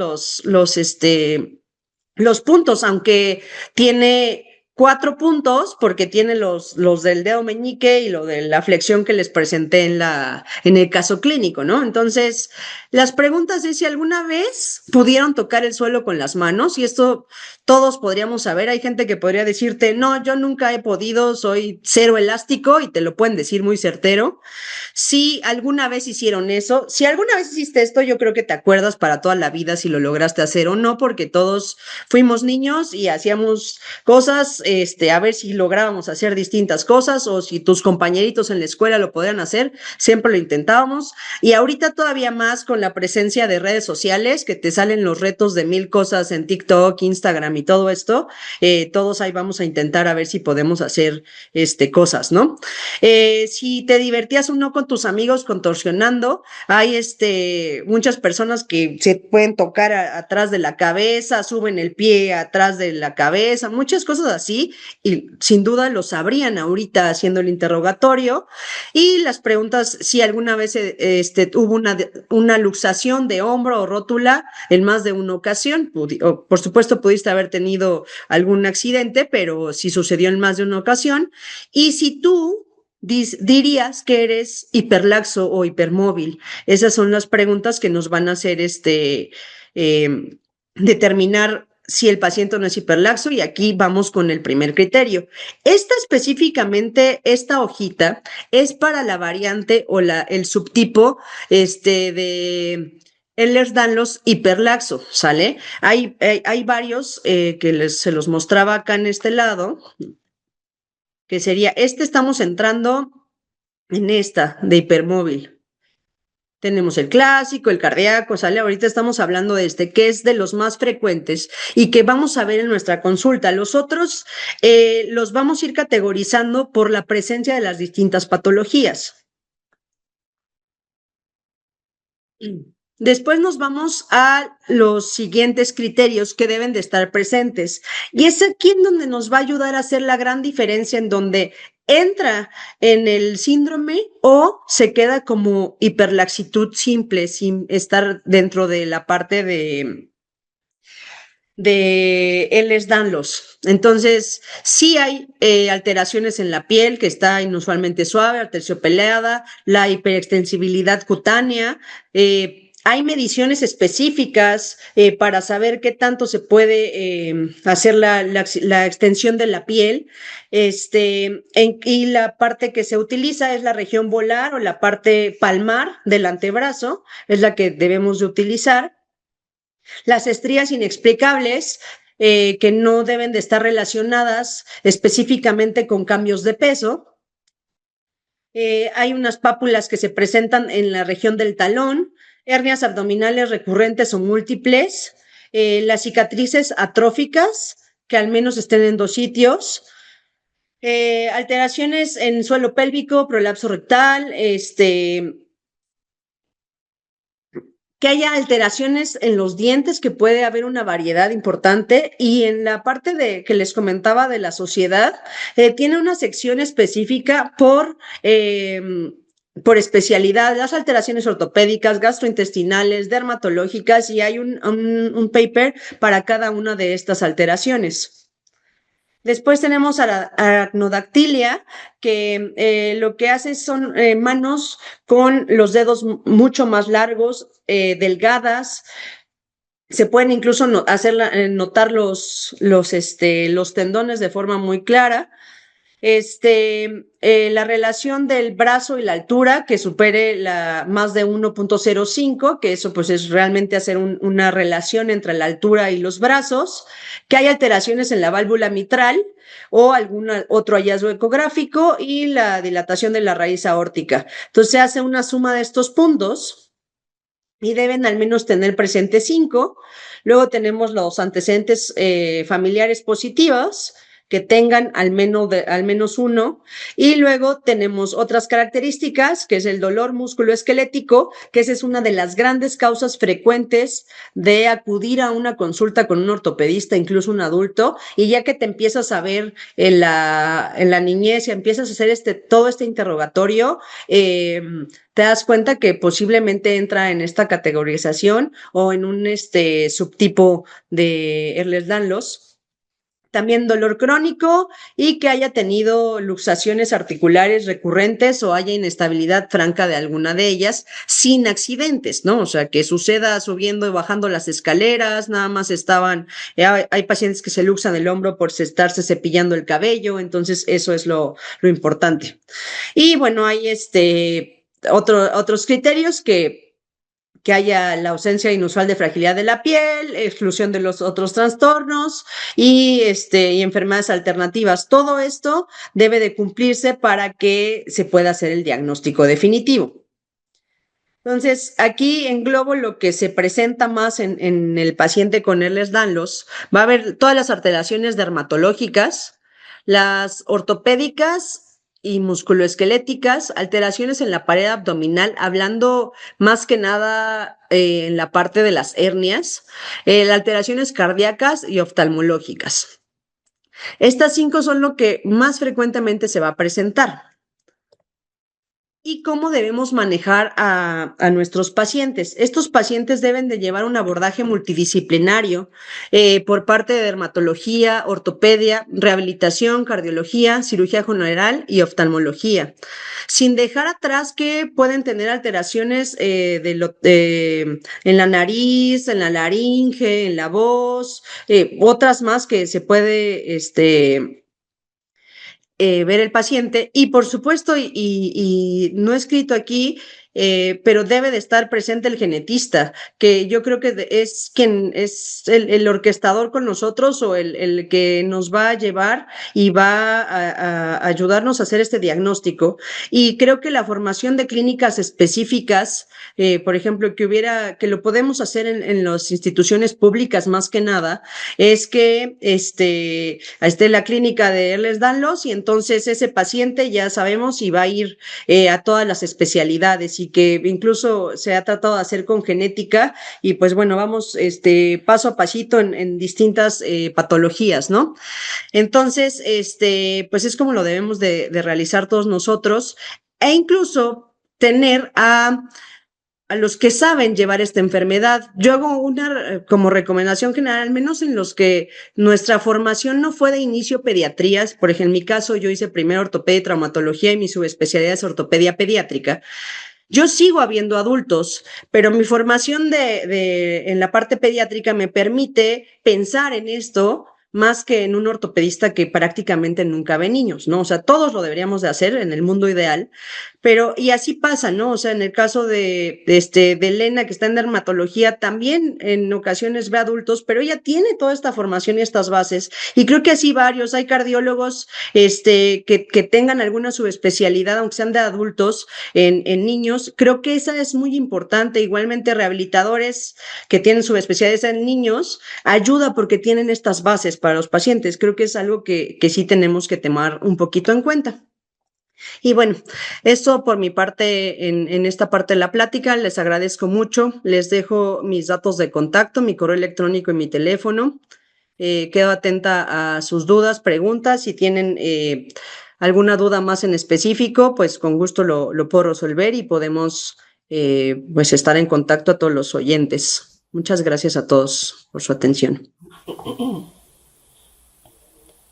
los puntos, aunque tiene 4 puntos porque tiene los del dedo meñique y lo de la flexión que les presenté en el caso clínico, ¿no? Entonces, las preguntas es si alguna vez pudieron tocar el suelo con las manos, y esto todos podríamos saber. Hay gente que podría decirte, no, yo nunca he podido, soy cero elástico, y te lo pueden decir muy certero. Si alguna vez hicieron eso, si alguna vez hiciste esto, yo creo que te acuerdas para toda la vida si lo lograste hacer o no, porque todos fuimos niños y hacíamos cosas, a ver si lográbamos hacer distintas cosas, o si tus compañeritos en la escuela lo podían hacer, siempre lo intentábamos. Y ahorita todavía más con la presencia de redes sociales, que te salen los retos de 1000 cosas en TikTok, Instagram y todo esto, todos ahí vamos a intentar a ver si podemos hacer cosas, ¿no? Si te divertías o no con tus amigos contorsionando, hay muchas personas que se pueden tocar atrás de la cabeza, suben el pie atrás de la cabeza, muchas cosas así, y sin duda lo sabrían ahorita haciendo el interrogatorio. Y las preguntas, si alguna vez hubo una luxación de hombro o rótula en más de una ocasión, por supuesto pudiste haber tenido algún accidente, pero si sucedió en más de una ocasión, y si tú dirías que eres hiperlaxo o hipermóvil. Esas son las preguntas que nos van a hacer determinar si el paciente no es hiperlaxo, y aquí vamos con el primer criterio. Esta hojita es para la variante o el subtipo de Ehlers-Danlos hiperlaxo, ¿sale? Hay varios que se los mostraba acá en este lado, que sería, estamos entrando en esta de hipermóvil. Tenemos el clásico, el cardíaco, ¿sale? Ahorita estamos hablando de que es de los más frecuentes y que vamos a ver en nuestra consulta. Los otros los vamos a ir categorizando por la presencia de las distintas patologías. Después nos vamos a los siguientes criterios que deben de estar presentes. Y es aquí en donde nos va a ayudar a hacer la gran diferencia, en donde entra en el síndrome o se queda como hiperlaxitud simple, sin estar dentro de la parte de Ehlers-Danlos. Entonces, sí hay alteraciones en la piel, que está inusualmente suave, aterciopelada, la hiperextensibilidad cutánea. Hay mediciones específicas para saber qué tanto se puede hacer la extensión de la piel. Y la parte que se utiliza es la región volar o la parte palmar del antebrazo, es la que debemos de utilizar. Las estrías inexplicables, que no deben de estar relacionadas específicamente con cambios de peso. Hay unas pápulas que se presentan en la región del talón, hernias abdominales recurrentes o múltiples, las cicatrices atróficas, que al menos estén en 2 sitios, alteraciones en suelo pélvico, prolapso rectal, que haya alteraciones en los dientes, que puede haber una variedad importante. Y en la parte que les comentaba de la sociedad, tiene una sección específica por especialidad, las alteraciones ortopédicas, gastrointestinales, dermatológicas, y hay un paper para cada una de estas alteraciones. Después tenemos aracnodactilia, que lo que hace son manos con los dedos mucho más largos, delgadas. Se pueden incluso notar los tendones de forma muy clara. La relación del brazo y la altura que supere más de 1.05, que eso pues es realmente hacer una relación entre la altura y los brazos, que hay alteraciones en la válvula mitral o algún otro hallazgo ecográfico, y la dilatación de la raíz aórtica. Entonces se hace una suma de estos puntos y deben al menos tener presente 5. Luego tenemos los antecedentes familiares positivos, que tengan al menos 1, y luego tenemos otras características, que es el dolor musculoesquelético, que esa es una de las grandes causas frecuentes de acudir a una consulta con un ortopedista, incluso un adulto. Y ya que te empiezas a ver en la niñez y empiezas a hacer todo este interrogatorio, te das cuenta que posiblemente entra en esta categorización o en un subtipo de Ehlers-Danlos. también dolor crónico y que haya tenido luxaciones articulares recurrentes o haya inestabilidad franca de alguna de ellas sin accidentes, ¿no? O sea, que suceda subiendo y bajando las escaleras, nada más estaban, hay pacientes que se luxan el hombro por estarse cepillando el cabello, entonces eso es lo importante. Y bueno, hay otros criterios que haya la ausencia inusual de fragilidad de la piel, exclusión de los otros trastornos y enfermedades alternativas. Todo esto debe de cumplirse para que se pueda hacer el diagnóstico definitivo. Entonces, aquí englobo lo que se presenta más en el paciente con Ehlers-Danlos. Va a haber todas las alteraciones dermatológicas, las ortopédicas y musculoesqueléticas, alteraciones en la pared abdominal, hablando más que nada en la parte de las hernias, alteraciones cardíacas y oftalmológicas. Estas 5 son lo que más frecuentemente se va a presentar. ¿Y cómo debemos manejar a nuestros pacientes? Estos pacientes deben de llevar un abordaje multidisciplinario por parte de dermatología, ortopedia, rehabilitación, cardiología, cirugía general y oftalmología, sin dejar atrás que pueden tener alteraciones en la nariz, en la laringe, en la voz, otras más que se puede ver el paciente y por supuesto, y no escrito aquí, pero debe de estar presente el genetista, que yo creo que es quien es el orquestador con nosotros o el que nos va a llevar y va a ayudarnos a hacer este diagnóstico. Y creo que la formación de clínicas específicas, por ejemplo, que lo podemos hacer en las instituciones públicas más que nada, es que esté la clínica de Ehlers-Danlos y entonces ese paciente ya sabemos si va a ir a todas las especialidades y que incluso se ha tratado de hacer con genética y pues bueno, vamos paso a pasito en distintas patologías, ¿no? Entonces, pues es como lo debemos de realizar todos nosotros e incluso tener a los que saben llevar esta enfermedad. Yo hago una como recomendación general, al menos en los que nuestra formación no fue de inicio pediatrías. Por ejemplo, en mi caso, yo hice primero ortopedia y traumatología y mi subespecialidad es ortopedia pediátrica. Yo sigo habiendo adultos, pero mi formación en la parte pediátrica me permite pensar en esto más que en un ortopedista que prácticamente nunca ve niños, ¿no? O sea, todos lo deberíamos de hacer en el mundo ideal, pero, y así pasa, ¿no? O sea, en el caso de Elena, que está en dermatología, también en ocasiones ve adultos, pero ella tiene toda esta formación y estas bases, y creo que así varios, hay cardiólogos, que tengan alguna subespecialidad, aunque sean de adultos, en niños, creo que esa es muy importante, igualmente rehabilitadores que tienen subespecialidades en niños, ayuda porque tienen estas bases para los pacientes, creo que es algo que sí tenemos que tomar un poquito en cuenta. Y bueno, eso por mi parte en esta parte de la plática, les agradezco mucho, les dejo mis datos de contacto, mi correo electrónico y mi teléfono. Quedo atenta a sus dudas, preguntas, si tienen alguna duda más en específico, pues con gusto lo puedo resolver y podemos pues estar en contacto a todos los oyentes. Muchas gracias a todos por su atención.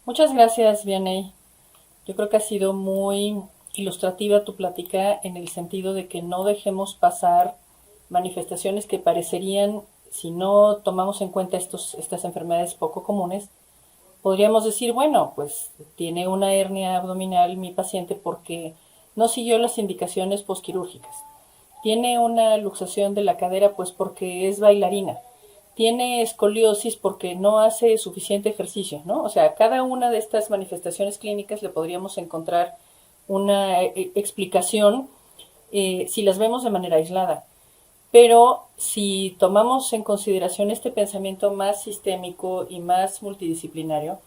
Muchas gracias, Vianey. Yo creo que ha sido muy ilustrativa tu plática en el sentido de que no dejemos pasar manifestaciones que parecerían, si no tomamos en cuenta estas enfermedades poco comunes, podríamos decir, bueno, pues tiene una hernia abdominal mi paciente porque no siguió las indicaciones posquirúrgicas. Tiene una luxación de la cadera pues porque es bailarina. Tiene escoliosis porque no hace suficiente ejercicio, ¿no? O sea, cada una de estas manifestaciones clínicas le podríamos encontrar una explicación si las vemos de manera aislada. Pero si tomamos en consideración este pensamiento más sistémico y más multidisciplinario,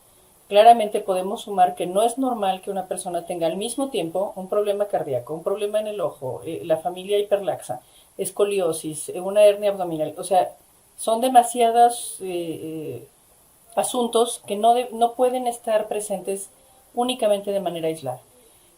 claramente podemos sumar que no es normal que una persona tenga al mismo tiempo un problema cardíaco, un problema en el ojo, la familia hiperlaxa, escoliosis, una hernia abdominal. O sea, son demasiados asuntos que no pueden estar presentes únicamente de manera aislada.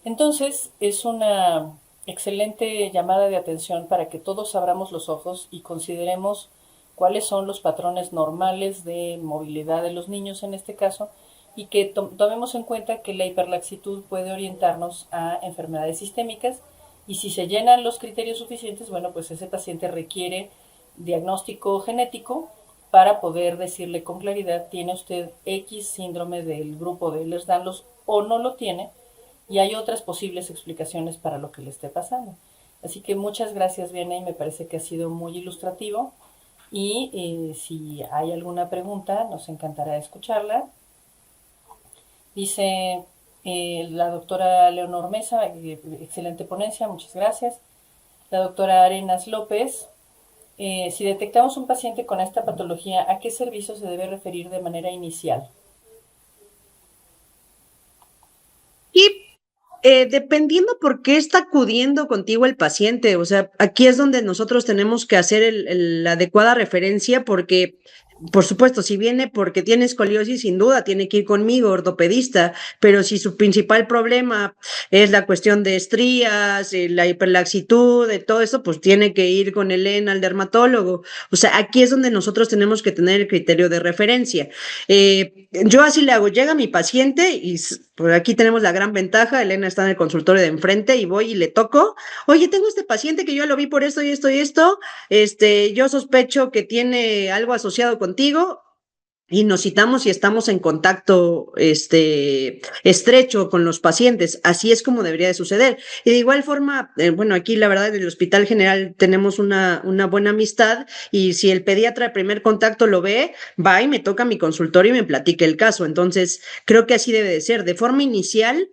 Entonces, es una excelente llamada de atención para que todos abramos los ojos y consideremos cuáles son los patrones normales de movilidad de los niños en este caso y que tomemos en cuenta que la hiperlaxitud puede orientarnos a enfermedades sistémicas y si se llenan los criterios suficientes, bueno, pues ese paciente requiere diagnóstico genético para poder decirle con claridad, tiene usted X síndrome del grupo de Ehlers-Danlos o no lo tiene, y hay otras posibles explicaciones para lo que le esté pasando. Así que muchas gracias, Vianey, me parece que ha sido muy ilustrativo y si hay alguna pregunta, nos encantará escucharla. Dice la doctora Leonor Mesa, excelente ponencia, muchas gracias. La doctora Arenas López, si detectamos un paciente con esta patología, ¿a qué servicio se debe referir de manera inicial? Y dependiendo por qué está acudiendo contigo el paciente, o sea, aquí es donde nosotros tenemos que hacer la adecuada referencia porque, por supuesto, si viene porque tiene escoliosis, sin duda tiene que ir conmigo, ortopedista, pero si su principal problema es la cuestión de estrías, la hiperlaxitud, de todo eso, pues tiene que ir con Elena al dermatólogo. O sea, aquí es donde nosotros tenemos que tener el criterio de referencia. Yo así le hago, llega mi paciente y pues aquí tenemos la gran ventaja, Elena está en el consultorio de enfrente y voy y le toco, oye, tengo este paciente que yo lo vi por esto y esto y esto, yo sospecho que tiene algo asociado contigo. Y nos citamos y estamos en contacto estrecho con los pacientes. Así es como debería de suceder. Y de igual forma, bueno, aquí la verdad en el Hospital General tenemos una buena amistad y si el pediatra de primer contacto lo ve, va y me toca mi consultorio y me platica el caso. Entonces, creo que así debe de ser. De forma inicial,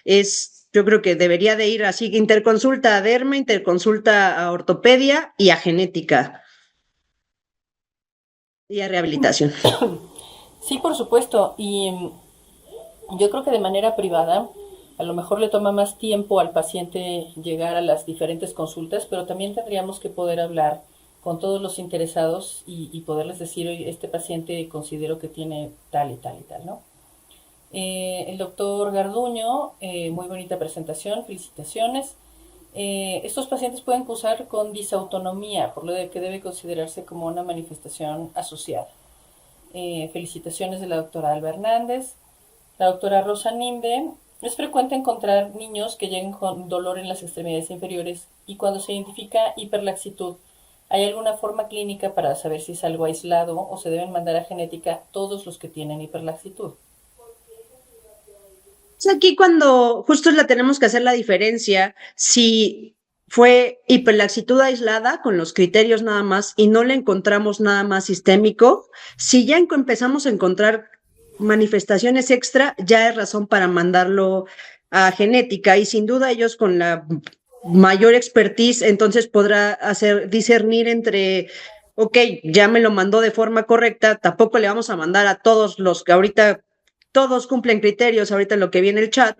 yo creo que debería de ir así, interconsulta a derma, interconsulta a ortopedia y a genética y a rehabilitación. Sí, por supuesto, y yo creo que de manera privada a lo mejor le toma más tiempo al paciente llegar a las diferentes consultas, pero también tendríamos que poder hablar con todos los interesados y poderles decir, oye, este paciente considero que tiene tal y tal y tal, ¿no? El doctor Garduño, muy bonita presentación, felicitaciones. Estos pacientes pueden cursar con disautonomía, por lo que debe considerarse como una manifestación asociada. Felicitaciones de la doctora Alba Hernández. La doctora Rosa Nimbe, es frecuente encontrar niños que lleguen con dolor en las extremidades inferiores y cuando se identifica hiperlaxitud, ¿hay alguna forma clínica para saber si es algo aislado o se deben mandar a genética todos los que tienen hiperlaxitud? Es aquí cuando justo la tenemos que hacer la diferencia si fue hiperlaxitud aislada con los criterios nada más y no le encontramos nada más sistémico, si ya empezamos a encontrar manifestaciones extra, ya es razón para mandarlo a genética y sin duda ellos con la mayor expertise entonces podrá hacer discernir entre ok, ya me lo mandó de forma correcta, tampoco le vamos a mandar a todos los que ahorita todos cumplen criterios, ahorita en lo que viene el chat,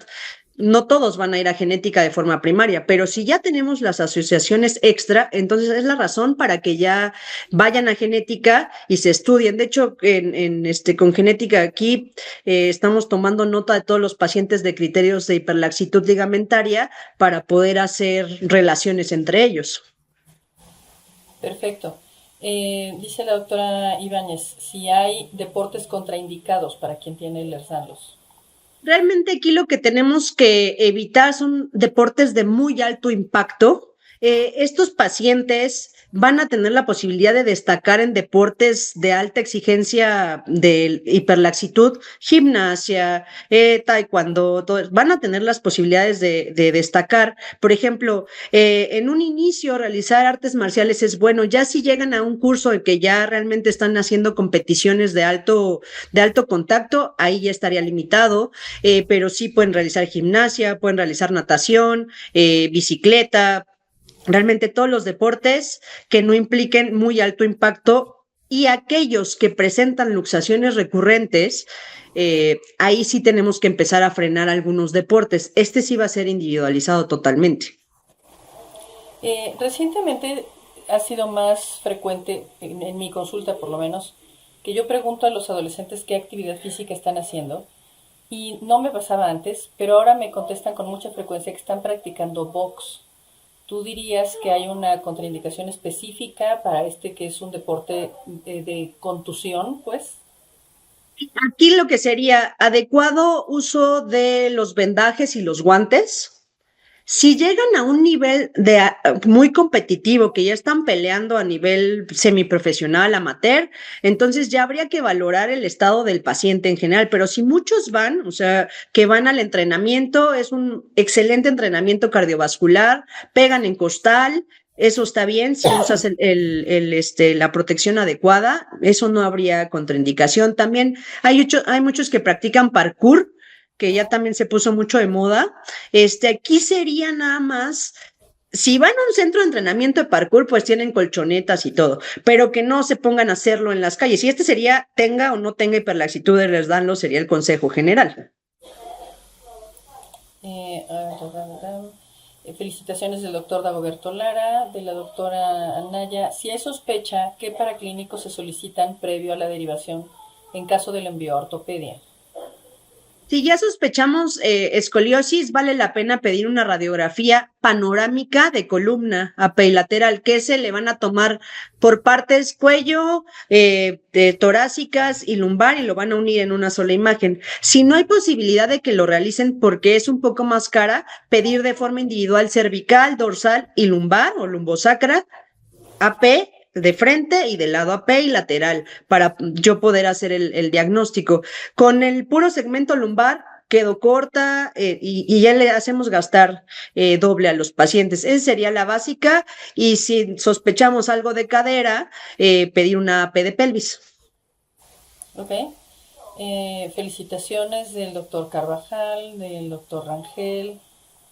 no todos van a ir a genética de forma primaria, pero si ya tenemos las asociaciones extra, entonces es la razón para que ya vayan a genética y se estudien. De hecho, con genética aquí estamos tomando nota de todos los pacientes de criterios de hiperlaxitud ligamentaria para poder hacer relaciones entre ellos. Perfecto. Dice la doctora Ibáñez, si hay deportes contraindicados para quien tiene Ehlers-Danlos. Realmente aquí lo que tenemos que evitar son deportes de muy alto impacto. Estos pacientes van a tener la posibilidad de destacar en deportes de alta exigencia de hiperlaxitud, gimnasia, taekwondo, van a tener las posibilidades de destacar. Por ejemplo, en un inicio realizar artes marciales es bueno, ya si llegan a un curso en que ya realmente están haciendo competiciones de alto contacto, ahí ya estaría limitado, pero sí pueden realizar gimnasia, pueden realizar natación, bicicleta, realmente todos los deportes que no impliquen muy alto impacto y aquellos que presentan luxaciones recurrentes, ahí sí tenemos que empezar a frenar algunos deportes. Este sí va a ser individualizado totalmente. Recientemente ha sido más frecuente, en mi consulta por lo menos, que yo pregunto a los adolescentes qué actividad física están haciendo y no me pasaba antes, pero ahora me contestan con mucha frecuencia que están practicando box. ¿Tú dirías que hay una contraindicación específica para este que es un deporte de contusión, pues? Aquí lo que sería adecuado uso de los vendajes y los guantes. Si llegan a un nivel muy competitivo, que ya están peleando a nivel semiprofesional, amateur, entonces ya habría que valorar el estado del paciente en general. Pero si muchos van, o sea, que van al entrenamiento, es un excelente entrenamiento cardiovascular, pegan en costal. Eso está bien si usas la protección adecuada, eso no habría contraindicación. También hay muchos que practican parkour, que ya también se puso mucho de moda. Aquí sería nada más, si van a un centro de entrenamiento de parkour, pues tienen colchonetas y todo, pero que no se pongan a hacerlo en las calles. Y sería, tenga o no tenga hiperlaxitud de Ehlers-Danlos, sería el consejo general. Felicitaciones del doctor Dagoberto Lara, de la doctora Anaya. Si hay sospecha, ¿qué paraclínicos se solicitan previo a la derivación en caso del envío a ortopedia? Si ya sospechamos escoliosis, vale la pena pedir una radiografía panorámica de columna apilateral, que se le van a tomar por partes cuello, torácicas y lumbar y lo van a unir en una sola imagen. Si no hay posibilidad de que lo realicen porque es un poco más cara, pedir de forma individual cervical, dorsal y lumbar o lumbosacra, AP de frente y del lado AP y lateral para yo poder hacer el diagnóstico. Con el puro segmento lumbar quedó corta y ya le hacemos gastar doble a los pacientes. Esa sería la básica y si sospechamos algo de cadera, pedir una AP de pelvis. Ok. Felicitaciones del doctor Carvajal, del doctor Rangel,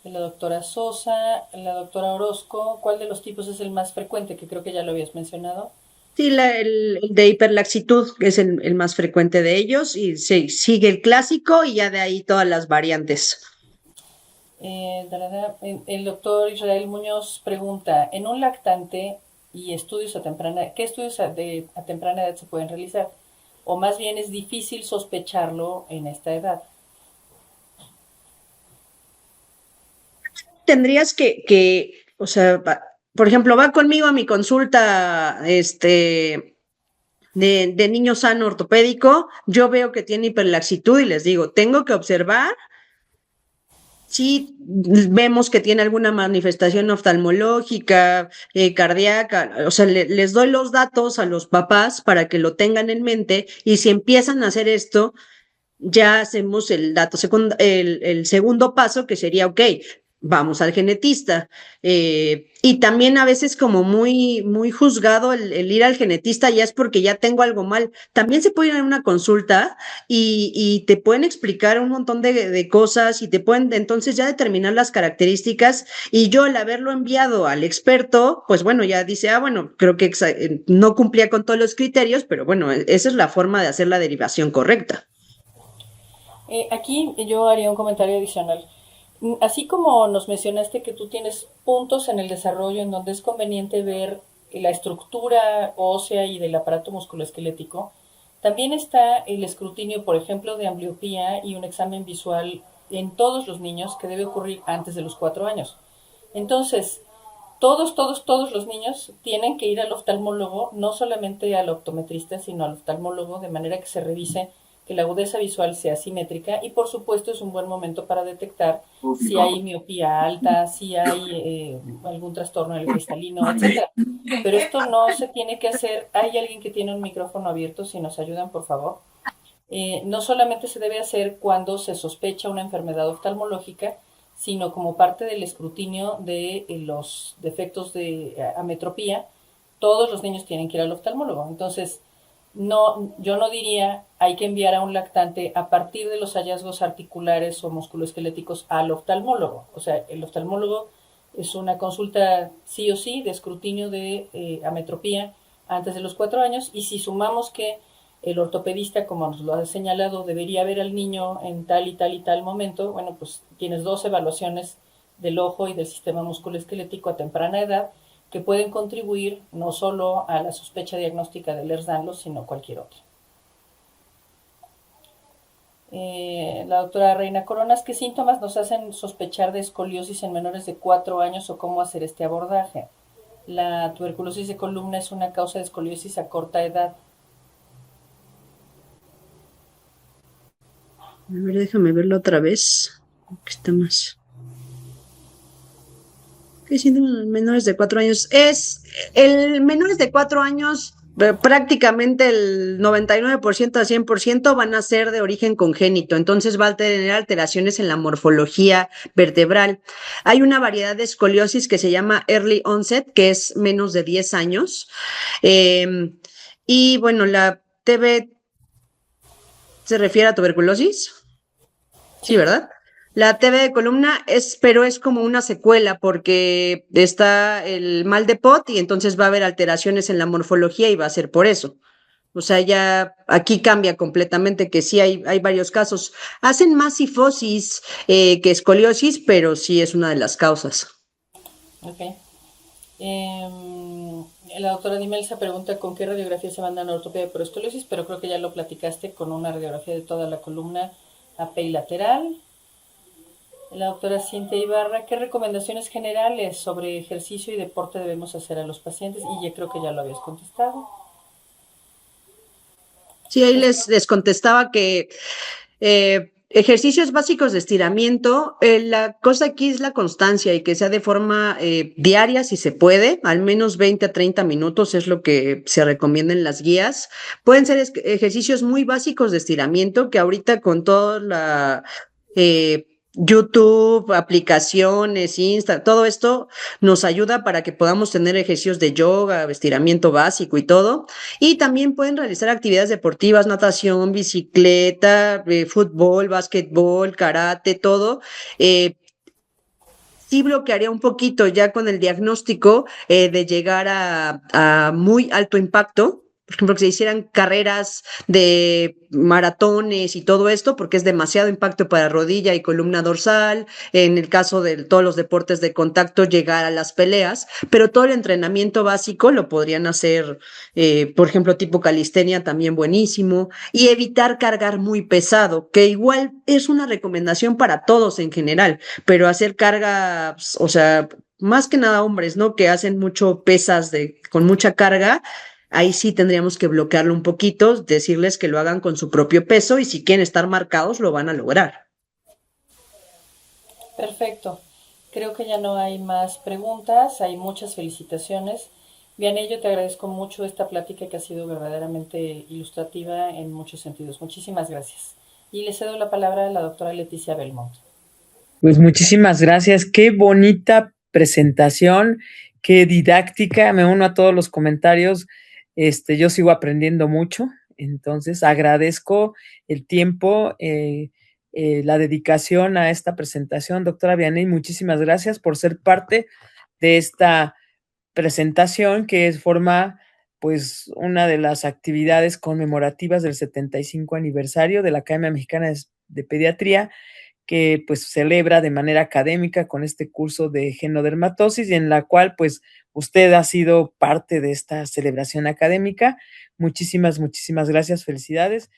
de la doctora Sosa, la doctora Orozco. ¿Cuál de los tipos es el más frecuente? Que creo que ya lo habías mencionado. Sí, el de hiperlaxitud es el más frecuente de ellos y sigue el clásico y ya de ahí todas las variantes. El doctor Israel Muñoz pregunta, en un lactante y estudios a temprana, ¿qué estudios a temprana edad se pueden realizar? O más bien es difícil sospecharlo en esta edad. Tendrías o sea, por ejemplo, va conmigo a mi consulta, de niño sano ortopédico, yo veo que tiene hiperlaxitud y les digo, tengo que observar si vemos que tiene alguna manifestación oftalmológica, cardíaca, o sea, les doy los datos a los papás para que lo tengan en mente y si empiezan a hacer esto, ya hacemos el segundo paso que sería, ok, vamos al genetista. Y también a veces como muy juzgado el ir al genetista ya es porque ya tengo algo mal. También se puede ir a una consulta y te pueden explicar un montón de cosas y te pueden entonces ya determinar las características y yo al haberlo enviado al experto, pues bueno, ya dice, bueno, creo que no cumplía con todos los criterios, pero bueno, esa es la forma de hacer la derivación correcta. Aquí yo haría un comentario adicional. Así como nos mencionaste que tú tienes puntos en el desarrollo en donde es conveniente ver la estructura ósea y del aparato musculoesquelético, también está el escrutinio, por ejemplo, de ambliopía y un examen visual en todos los niños que debe ocurrir antes de los 4 años. Entonces, todos los niños tienen que ir al oftalmólogo, no solamente al optometrista, sino al oftalmólogo, de manera que se revise que la agudeza visual sea simétrica y por supuesto es un buen momento para detectar si hay miopía alta, si hay algún trastorno del cristalino, etcétera. Pero esto no se tiene que hacer. Hay alguien que tiene un micrófono abierto, si nos ayudan, por favor. No solamente se debe hacer cuando se sospecha una enfermedad oftalmológica, sino como parte del escrutinio de los defectos de ametropía. Todos los niños tienen que ir al oftalmólogo. Entonces, no, yo no diría hay que enviar a un lactante a partir de los hallazgos articulares o musculoesqueléticos al oftalmólogo. O sea, el oftalmólogo es una consulta sí o sí de escrutinio de ametropía antes de los 4 años y si sumamos que el ortopedista, como nos lo ha señalado, debería ver al niño en tal y tal y tal momento, bueno, pues tienes 2 evaluaciones del ojo y del sistema musculoesquelético a temprana edad que pueden contribuir no solo a la sospecha diagnóstica de Ehlers-Danlos, sino cualquier otra. La doctora Reina Coronas, ¿qué síntomas nos hacen sospechar de escoliosis en menores de 4 años o cómo hacer este abordaje? La tuberculosis de columna es una causa de escoliosis a corta edad. A ver, déjame verlo otra vez. Aquí está más. ¿Qué síntomas menores de 4 años? Es el menores de 4 años, prácticamente el 99% a 100% van a ser de origen congénito, entonces va a tener alteraciones en la morfología vertebral. Hay una variedad de escoliosis que se llama early onset, que es menos de 10 años. Eh, y bueno, la TB se refiere a tuberculosis. Sí, Sí, ¿verdad? La TV de columna es, pero es como una secuela porque está el mal de POT y entonces va a haber alteraciones en la morfología y va a ser por eso. O sea, ya aquí cambia completamente que sí hay varios casos. Hacen más sifosis que escoliosis, pero sí es una de las causas. ok. La doctora Dimelsa pregunta con qué radiografía se mandan a ortopedia por escoliosis, pero creo que ya lo platicaste con una radiografía de toda la columna apilateral. La doctora Cintia Ibarra, ¿qué recomendaciones generales sobre ejercicio y deporte debemos hacer a los pacientes? Y ya creo que ya lo habías contestado. Sí, ahí les contestaba que ejercicios básicos de estiramiento, la cosa aquí es la constancia y que sea de forma diaria si se puede, al menos 20 a 30 minutos es lo que se recomienda en las guías. Pueden ser ejercicios muy básicos de estiramiento que ahorita con toda la YouTube, aplicaciones, Insta, todo esto nos ayuda para que podamos tener ejercicios de yoga, estiramiento básico y todo. Y también pueden realizar actividades deportivas, natación, bicicleta, fútbol, básquetbol, karate, todo. Eh, sí bloquearía un poquito ya con el diagnóstico de llegar a muy alto impacto. Por ejemplo, que se hicieran carreras de maratones y todo esto, porque es demasiado impacto para rodilla y columna dorsal. En el caso de todos los deportes de contacto, llegar a las peleas, pero todo el entrenamiento básico lo podrían hacer, por ejemplo, tipo calistenia, también buenísimo, y evitar cargar muy pesado, que igual es una recomendación para todos en general, pero hacer cargas, o sea, más que nada hombres, ¿no? Que hacen mucho pesas con mucha carga, ahí sí tendríamos que bloquearlo un poquito, decirles que lo hagan con su propio peso y si quieren estar marcados lo van a lograr. Perfecto. Creo que ya no hay más preguntas, hay muchas felicitaciones. Vianey, yo te agradezco mucho esta plática que ha sido verdaderamente ilustrativa en muchos sentidos. Muchísimas gracias. Y le cedo la palabra a la doctora Leticia Belmont. Pues muchísimas gracias. Qué bonita presentación, qué didáctica. Me uno a todos los comentarios. Yo sigo aprendiendo mucho, entonces agradezco el tiempo, la dedicación a esta presentación. Doctora Vianney, muchísimas gracias por ser parte de esta presentación que forma pues una de las actividades conmemorativas del 75 aniversario de la Academia Mexicana de Pediatría, que pues celebra de manera académica con este curso de genodermatosis y en la cual pues usted ha sido parte de esta celebración académica. Muchísimas, muchísimas gracias, felicidades.